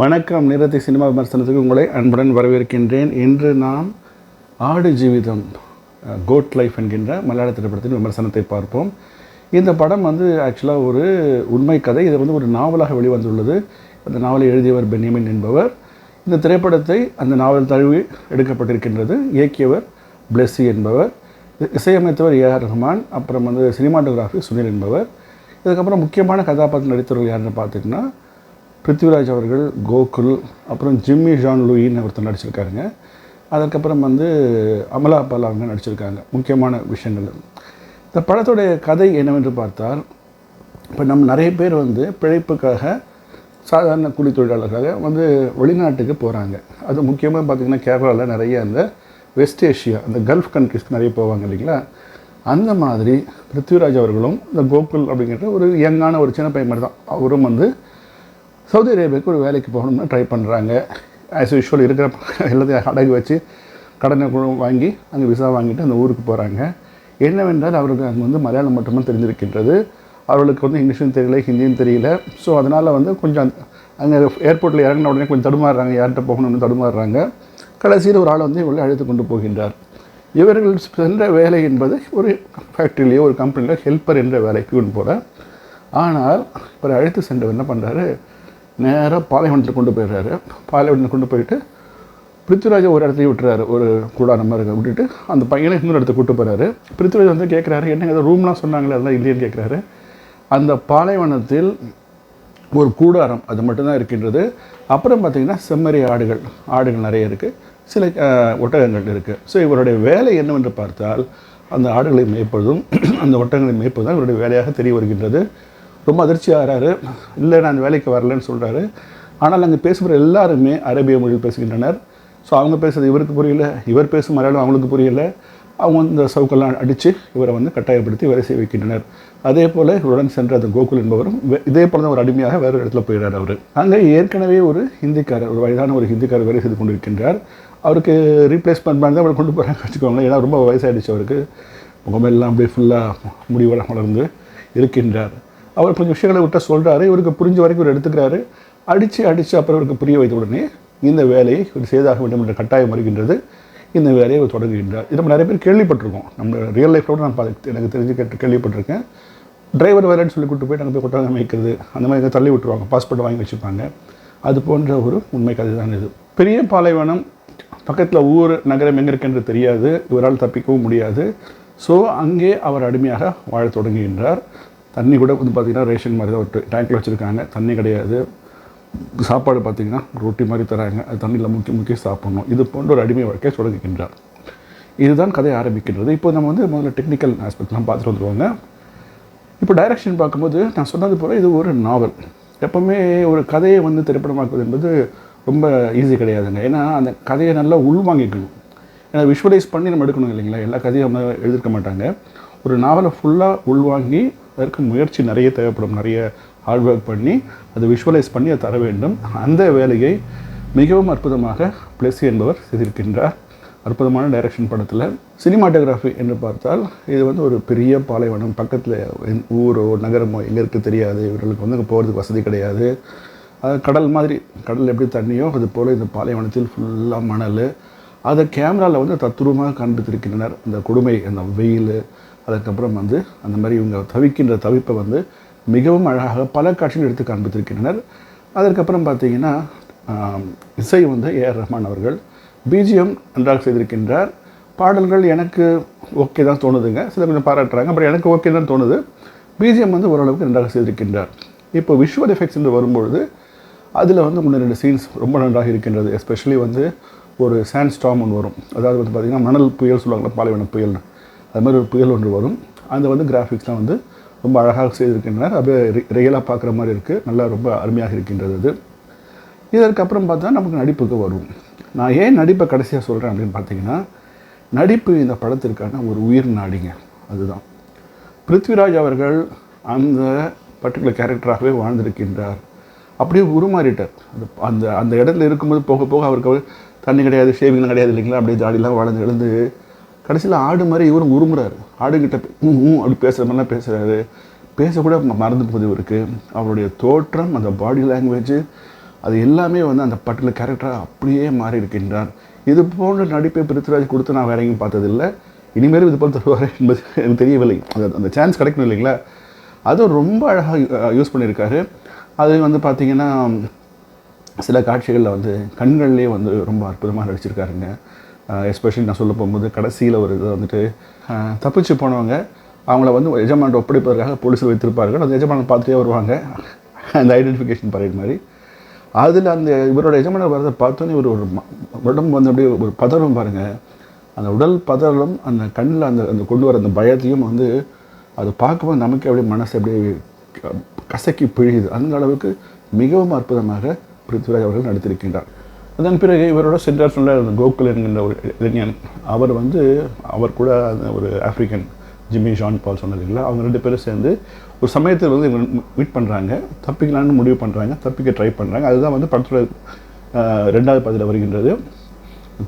வணக்கம். நிறத்தை சினிமா விமர்சனத்துக்கு உங்களை அன்புடன் வரவேற்கின்றேன். இன்று நாம் ஆடு ஜீவிதம் கோட் லைஃப் என்கின்ற மலையாள திரைப்படத்தின் விமர்சனத்தை பார்ப்போம். இந்த படம் ஆக்சுவலாக ஒரு உண்மை கதை. இது ஒரு நாவலாக வெளிவந்துள்ளது. அந்த நாவலை எழுதியவர் பென்யமின் என்பவர். இந்த திரைப்படத்தை அந்த நாவல் தழுவி எடுக்கப்பட்டிருக்கின்றது. இயக்கியவர் பிளெஸ்ஸி என்பவர். இசையமைத்தவர் ஏஆர் ரஹ்மான். அப்புறம் சினிமாட்டோகிராஃபி சுனில் என்பவர். இதுக்கப்புறம் முக்கியமான கதாபாத்திரம் நடித்தவர்கள் யாருன்னு பார்த்திங்கன்னா பிருத்திவிராஜ் அவர்கள், கோகுல், அப்புறம் ஜிம்மி ஜான் லூயின்னு ஒருத்தர் நடிச்சிருக்காருங்க. அதுக்கப்புறம் அமலா பால் அவங்க நடிச்சிருக்காங்க. முக்கியமான விஷயங்கள். இந்த படத்துடைய கதை என்னவென்று பார்த்தால், இப்போ நம்ம நிறைய பேர் பிழைப்புக்காக சாதாரண கூலி தொழிலாளர்களாக வெளிநாட்டுக்கு போகிறாங்க. அது முக்கியமாக பார்த்திங்கன்னா கேரளாவில் நிறைய அந்த வெஸ்ட் ஏஷியா, அந்த கல்ஃப் கண்ட்ரிஸ்க்கு நிறைய போவாங்க இல்லைங்களா. அந்த மாதிரி பிருத்திவிராஜ் அவர்களும் இந்த கோகுல் அப்படிங்கிற ஒரு யங்கான ஒரு சின்ன பையன் மாதிரி தான். அவரும் சவுதி அரேபியாவுக்கு ஒரு வேலைக்கு போகணும்னு ட்ரை பண்ணுறாங்க. ஆஸ் யூஷுவல் இருக்கிற எல்லாத்தையும் அடகு வச்சு கடனை வாங்கி அங்கே விசா வாங்கிட்டு அந்த ஊருக்கு போகிறாங்க. என்னவென்றால் அவருக்கு அங்கே மலையாளம் மட்டுமே தெரிஞ்சிருக்கின்றது. அவர்களுக்கு இங்கிலீஷும் தெரியல, ஹிந்தியும் தெரியல. ஸோ அதனால் கொஞ்சம் அங்கே ஏர்போர்ட்டில் இறங்கின உடனே கொஞ்சம் தடுமாறுறாங்க. யார்கிட்ட போகணும்னு தடுமாறுறாங்க. கடைசியில் ஒரு ஆள் இவங்களை அழைத்து கொண்டு போகின்றார். இவர்கள் சென்ற வேலை என்பது ஒரு ஃபேக்ட்ரியிலேயோ ஒரு கம்பெனியில் ஹெல்ப்பர் என்ற வேலைக்கு போகிற. ஆனால் இவர் அழைத்து சென்றவர் என்ன பண்ணுறாரு, நேராக பாலைவனத்தில் கொண்டு போயிடுறாரு. பாலைவனத்தில் கொண்டு போயிட்டு பிருத்திவிராஜை ஒரு இடத்தையும் விட்டுறாரு. ஒரு கூடாரம் மாதிரி விட்டுட்டு அந்த பையனை இன்னொரு இடத்துக்கு கூட்டு போகிறாரு. பிருத்திவிராஜ் கேட்குறாரு, என்ன ஏதோ ரூம்லாம் சொன்னாங்களே அதெல்லாம் இல்லைன்னு கேட்குறாரு. அந்த பாலைவனத்தில் ஒரு கூடாரம் அது மட்டும்தான் இருக்கின்றது. அப்புறம் பார்த்திங்கன்னா செம்மறி ஆடுகள் நிறைய இருக்குது, சில ஒட்டகங்கள் இருக்குது. ஸோ இவருடைய வேலை என்னவென்று பார்த்தால் அந்த ஆடுகளை மேய்ப்பதும் அந்த ஒட்டகங்களை மேய்ப்பதும் தான் இவருடைய வேலையாக தெரிய வருகின்றது. ரொம்ப அதிர்ச்சியாகிறாரு. இல்லை, நான் வேலைக்கு வரலன்னு சொல்கிறாரு. ஆனால் அங்கே பேசுகிற எல்லாருமே அரேபிய மொழியில் பேசுகின்றனர். ஸோ அவங்க பேசுகிறது இவருக்கு புரியல, இவர் பேசும் மலையாளம் அவங்களுக்கு புரியல. அவங்க இந்த சவுக்கெல்லாம் அடித்து இவரை கட்டாயப்படுத்தி வேலை செய்ய வைக்கின்றனர். அதே போல் இவருடன் சென்ற அந்த கோகுல் என்பவரும் இதே போல் தான் ஒரு அடிமையாக வேறு இடத்துல போயிடுறார். அவர் அங்கே ஏற்கனவே ஒரு ஹிந்திக்காரர், ஒரு வயதான ஒரு ஹிந்திக்காரர் வேலை செய்து கொண்டிருக்கின்றார். அவருக்கு ரீப்ளேஸ்மெண்ட் பண்ணி தான் அவரை கொண்டு போகிறாங்க வச்சுக்கோங்களேன். ஏன்னா ரொம்ப வயசாகிடுச்சு அவருக்கு. முகமெல்லாம் அப்படியே ஃபுல்லாக முடிவர வளர்ந்து இருக்கின்றார். அவர் கொஞ்சம் விஷயங்களை விட்ட சொல்கிறாரு. இவருக்கு புரிஞ்ச வரைக்கும் இவர் எடுத்துக்கிறாரு. அடித்து அப்புறம் இவருக்கு புரிய வைத்த உடனே இந்த வேலையை இவர் செய்தாக வேண்டும் என்ற கட்டாயம் வருகின்றது. இந்த வேலையை அவர் தொடங்குகின்றார். இது நம்ம நிறைய பேர் கேள்விப்பட்டிருக்கோம். நம்ம ரியல் லைஃப்பில் நான் எனக்கு தெரிஞ்சு கேள்விப்பட்டிருக்கேன். டிரைவர் வேலைன்னு சொல்லி கூட்டு போய் நாங்கள் போய் கொட்டாங்க மேய்க்கிறது, அந்த மாதிரி தள்ளி விட்டுருவாங்க, பாஸ்போர்ட் வாங்கி வச்சுப்பாங்க. அது போன்ற ஒரு உண்மை கதை தான் இது. பெரிய பாலைவனம் பக்கத்தில் ஊர் நகரம் எங்கே இருக்குன்னு தெரியாது. இவரால் தப்பிக்கவும் முடியாது. ஸோ அங்கே அவர் அடிமையாக வாழ தொடங்குகின்றார். தண்ணி கூட பார்த்திங்கன்னா ரேஷன் மாதிரி தான் ஒரு டேங்கில் வச்சுருக்காங்க. தண்ணி கிடையாது. சாப்பாடு பார்த்திங்கன்னா ரொட்டி மாதிரி தராங்க. அது தண்ணியில் முக்கி சாப்பிட்ணும். இது போன்ற ஒரு அடிமை வாழ்க்கையை தொடங்குகின்றார். இதுதான் கதை ஆரம்பிக்கின்றது. இப்போ நம்ம முதல்ல டெக்னிக்கல் ஆஸ்பெக்ட்லாம் பார்த்துட்டு வந்துடுவாங்க. இப்போ டைரக்ஷன் பார்க்கும்போது நான் சொன்னது போல் இது ஒரு நாவல். எப்போவுமே ஒரு கதையை திரைப்படமாக்குவது என்பது ரொம்ப ஈஸி கிடையாதுங்க. ஏன்னா அந்த கதையை நல்லா உள்வாங்கிக்கணும். ஏன்னா விஷுவலைஸ் பண்ணி நம்ம எடுக்கணும் இல்லைங்களா. எல்லா கதையும் நம்ம எழுதிருக்க மாட்டாங்க. ஒரு நாவலை ஃபுல்லாக உள்வாங்கி அதற்கு முயற்சி நிறைய தேவைப்படும். நிறைய ஹார்ட் ஒர்க் பண்ணி அதை விஷுவலைஸ் பண்ணி அதை தர வேண்டும். அந்த வேலையை மிகவும் அற்புதமாக பிளெஸ்ஸி என்பவர் செய்திருக்கின்றார். அற்புதமான டைரக்ஷன் படத்தில். சினிமாட்டோகிராஃபி என்று பார்த்தால் இது ஒரு பெரிய பாலைவனம். பக்கத்தில் ஊரோ நகரமோ எங்கே இருக்குது தெரியாது. இவர்களுக்கு அங்கே போகிறதுக்கு வசதி கிடையாது. அது கடல் மாதிரி, கடல் எப்படி தண்ணியோ அது போல் இந்த பாலைவனத்தில் ஃபுல்லாக மணல். அதை கேமராவில் தத்ரூபமாக காண்பித்திருக்கின்றனர். அந்த கொடுமை, அந்த வெயில், அதுக்கப்புறம் அந்த மாதிரி இவங்க தவிக்கின்ற தவிப்பை மிகவும் அழகாக பல காட்சிகள் எடுத்து காண்பித்திருக்கின்றனர். அதற்கப்புறம் பார்த்திங்கன்னா இசை ஏஆர் ரஹ்மான் அவர்கள். பிஜிஎம் நன்றாக செய்திருக்கின்றார். பாடல்கள் எனக்கு ஓகே தான் தோணுதுங்க. சில கொஞ்சம் பாராட்டுறாங்க. அப்புறம் எனக்கு ஓகே தான் தோணுது. பிஜிஎம் ஓரளவுக்கு நன்றாக செய்திருக்கின்றார். இப்போ விஷுவல் எஃபெக்ட்ஸ் என்று வரும்பொழுது அதில் 1-2 சீன்ஸ் ரொம்ப நன்றாக இருக்கின்றது. எஸ்பெஷலி ஒரு சாண்ட் ஸ்டார்ம் ஒன்று வரும். அதாவது பார்த்திங்கன்னா மணல் புயல் சொல்லுவாங்களா, பாலைவன புயல், அது மாதிரி ஒரு புயல் ஒன்று வரும். அந்த கிராஃபிக்ஸ்லாம் ரொம்ப அழகாக செய்திருக்கின்றனர். அப்படியே ரியலாக பார்க்குற மாதிரி இருக்குது. நல்லா ரொம்ப அருமையாக இருக்கின்றது அது. இதற்கப்புறம் பார்த்தா நமக்கு நடிப்புக்கு வரும். நான் ஏன் நடிப்பை கடைசியாக சொல்கிறேன் அப்படின்னு பார்த்தீங்கன்னா, நடிப்பு இந்த படத்திற்கான ஒரு உயிர் நாடிங்க. அதுதான் பிருத்திவிராஜ் அவர்கள் அந்த பர்டிகுலர் கேரக்டராகவே வாழ்ந்திருக்கின்றார். அப்படியே உருமாறிட்டார். அந்த அந்த இடத்துல இருக்கும்போது போக போக அவருக்கு தண்ணி கிடையாது, ஷேவிங்லாம் கிடையாது இல்லைங்களா. அப்படியே ஜாடிலாம் வளர்ந்து எழுந்து கடைசியில் ஆடு மாதிரி இவரும் உருமுறாரு. ஆடுகிட்ட அப்படி பேசுகிற மாதிரிலாம் பேசுகிறாரு. பேசக்கூட மறந்து போகுது இவருக்கு. அவருடைய தோற்றம், அந்த பாடி லாங்குவேஜ், அது எல்லாமே வந்து அந்த பர்டிகுலர் கேரக்டராக அப்படியே மாறி இருக்கின்றார். இது போன்ற நடிப்பை பிருத்விராஜ் கொடுத்து நான் வேற எங்கேயும் பார்த்ததில்லை. இனிமேலும் இது போல் தருவார் என்பது எனக்கு தெரியவில்லை. அந்த சான்ஸ் கிடைக்கணும் இல்லைங்களா? அதுவும் ரொம்ப அழகாக யூஸ் பண்ணியிருக்காரு. அது வந்து பார்த்திங்கன்னா சில காட்சிகளில் வந்து கண்கள்லேயே வந்து ரொம்ப அற்புதமாக நடிச்சிருக்காருங்க. எஸ்பெஷலி நான் சொல்ல போகும்போது கடைசியில் ஒரு இதை வந்துட்டு தப்பிச்சு போனவங்க அவங்கள வந்து எஜமான் ஒப்படைப்பதற்காக போலீஸில் வைத்திருப்பார்கள். அந்த எஜமான் பார்த்துட்டே வருவாங்க, அந்த ஐடென்டிஃபிகேஷன் பரேட் மாதிரி. அதில் அந்த இவரோட எஜமானை வரதை பார்த்தோன்னே ஒரு உடம்பு வந்து அப்படியே ஒரு பதறும் பாருங்கள். அந்த உடல் பதறலும் அந்த கண்ணில் அந்த கொண்டு வர அந்த பயத்தையும் வந்து அது பார்க்கும்போது நமக்கு அப்படியே மனசு அப்படியே கசக்கி பிழியுது. அந்த அளவுக்கு மிகவும் அற்புதமாக பிருத்விராஜ் அவர்கள் நடித்திருக்கின்றார். அதன் பிறகு இவரோட சென்றார் சொல்ல கோகுல் என்கின்ற ஒரு இளைஞன், அவர் கூட ஒரு ஆஃப்ரிக்கன் ஜிம்மி ஜான் பால் சொன்னதில்லை, அவங்க 2 பேரும் சேர்ந்து ஒரு சமயத்தில் வந்து மீட் பண்ணுறாங்க, தப்பிக்கலான்னு முடிவு பண்ணுறாங்க, தப்பிக்க ட்ரை பண்ணுறாங்க. அதுதான் வந்து படத்தோட 2வது பகுதியில் வருகின்றது.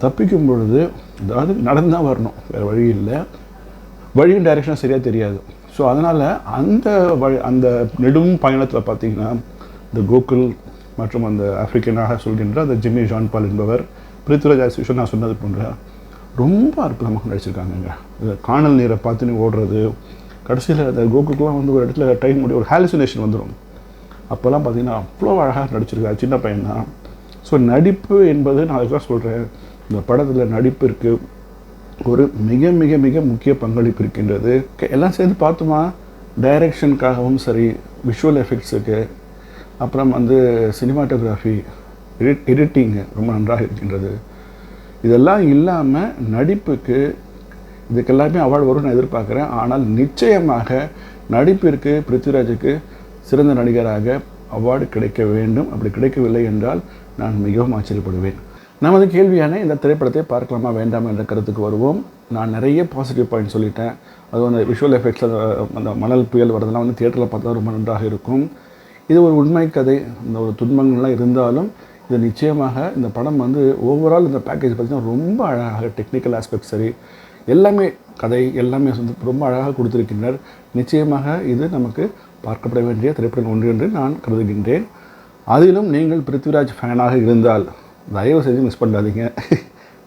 தப்பிக்கும் பொழுது அதாவது நடந்து தான் வரணும், வேறு வழி இல்லை, வழியும் டைரெக்ஷனும் சரியாக தெரியாது. ஸோ அதனால் அந்த நெடும் பயணத்தில் பார்த்திங்கன்னா இந்த கோகுல் மற்றும் அந்த ஆஃப்ரிக்கனாக சொல்கின்ற அந்த ஜிம்மி ஜான் பால் என்பவர் பிருத்விராஜ் விஷயம் நான் சொன்னது போன்ற ரொம்ப அற்புதமாக நடிச்சிருக்காங்க. இந்த காணல் நீரை பார்த்துன்னு ஓடுறது, கடைசியில் அந்த கோகுலுக்குலாம் வந்து ஒரு இடத்துல டைம் முடியும் ஒரு ஹாலுசினேஷன் வந்துடும். அப்போல்லாம் பார்த்திங்கன்னா அவ்வளோ அழகாக நடிச்சிருக்காரு, சின்ன பையன்தான். ஸோ நடிப்பு என்பது நான் அதுதான் சொல்கிறேன், இந்த படத்தில் நடிப்பிற்கு ஒரு மிக மிக மிக முக்கிய பங்களிப்பு இருக்கின்றது. எல்லாம் சேர்ந்து பார்த்தோமா, டைரக்ஷனுக்காகவும் சரி, விஷுவல் எஃபெக்ட்ஸுக்கு, அப்புறம் வந்து சினிமாட்டோகிராஃபி, எடிட்டிங்கு ரொம்ப நன்றாக இருக்கின்றது. இதெல்லாம் இல்லாமல் நடிப்புக்கு இதுக்கெல்லாமே அவார்டு வரும்னு நான் எதிர்பார்க்குறேன். ஆனால் நிச்சயமாக நடிப்பிற்கு பிருத்விராஜுக்கு சிறந்த நடிகராக அவார்டு கிடைக்க வேண்டும். அப்படி கிடைக்கவில்லை என்றால் நான் மிகவும் ஆச்சரியப்படுவேன். நமது கேள்வியான இந்த திரைப்படத்தை பார்க்கலாமா வேண்டாமா என்ற கருத்துக்கு வருவோம். நான் நிறைய பாசிட்டிவ் பாயிண்ட் சொல்லிட்டேன். அதுவும் அந்த விஷுவல் எஃபெக்ட்ஸில் அந்த மணல் புயல் வரதெல்லாம் வந்து தியேட்டரில் பார்த்தா ரொம்ப நன்றாக இருக்கும். இது ஒரு உண்மை கதை, இந்த ஒரு துன்பங்கள்லாம் இருந்தாலும் இது நிச்சயமாக இந்த படம் வந்து ஓவரால் இந்த பேக்கேஜ் பார்த்திங்கன்னா ரொம்ப அழகாக டெக்னிக்கல் ஆஸ்பெக்ட் சரி எல்லாமே கதை எல்லாமே வந்து ரொம்ப அழகாக கொடுத்துருக்கின்றனர். நிச்சயமாக இது நமக்கு பார்க்கப்பட வேண்டிய திரைப்படம் ஒன்று என்று நான் கருதுகின்றேன். அதிலும் நீங்கள் பிருத்விராஜ் ஃபேனாக இருந்தால் தயவு செஞ்சு மிஸ் பண்ணாதீங்க.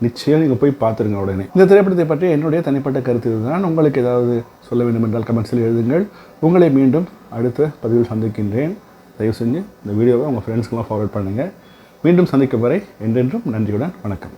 நிச்சயம் நீங்கள் போய் பார்த்துருங்க உடனே. இந்த திரைப்படத்தை பற்றி என்னுடைய தனிப்பட்ட கருத்து இதுதான். உங்களுக்கு ஏதாவது சொல்ல வேண்டும் என்றால் கமெண்ட்ஸில் எழுதுங்கள். உங்களை மீண்டும் அடுத்த பதிவில் சந்திக்கின்றேன். தயவு செஞ்சு இந்த வீடியோவை உங்கள் ஃப்ரெண்ட்ஸ்க்கெல்லாம் ஃபார்வர்ட் பண்ணுங்கள். மீண்டும் சந்திக்கும் வரை என்றென்றும் நன்றியுடன் வணக்கம்.